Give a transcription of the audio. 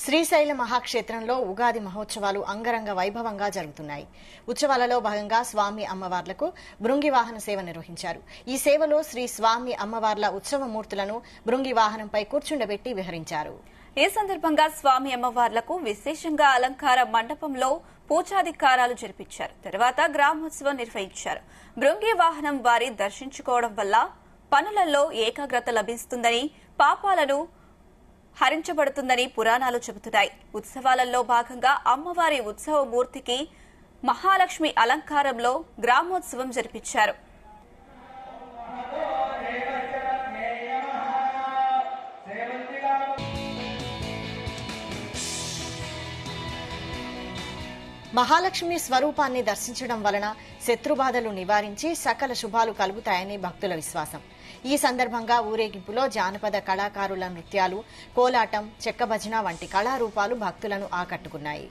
శ్రీశైల మహాక్షేత్రంలో ఉగాది మహోత్సవాలు అంగరంగ వైభవంగా జరుగుతున్నాయి. ఉత్సవాలలో భాగంగా స్వామి అమ్మవార్లకు బృంగి వాహన సేవ నిర్వహించారు. ఈ సేవలో శ్రీ స్వామి అమ్మవార్ల ఉత్సవ మూర్తులను బృంగి వాహనంపై కూర్చుండబెట్టి విహరించారు. ఈ సందర్భంగా స్వామి అమ్మవార్లకు విశేషంగా అలంకార మండపంలో పూజాధికారాలు జరిపించారు. తర్వాత గ్రామోత్సవం నిర్వహించారు. బృంగి వాహనం వారి దర్శించుకోవడం వల్ల పనులలో ఏకాగ్రత లభిస్తుందని, పాపాలను హరించబడుతుందని పురాణాలు చెబుతున్నాయి. ఉత్సవాలలో భాగంగా అమ్మవారి ఉత్సవ మూర్తికి మహాలక్ష్మి అలంకారంలో గ్రామోత్సవం జరిపించారు. మహాలక్ష్మి స్వరూపాన్ని దర్శించడం వలన శత్రుబాధలు నివారించి సకల శుభాలు కలుగుతాయని భక్తుల విశ్వాసం. ఈ సందర్భంగా ఊరేగింపులో జానపద కళాకారుల నృత్యాలు, కోలాటం, చెక్క భజన వంటి కళారూపాలు భక్తులను ఆకట్టుకున్నాయి.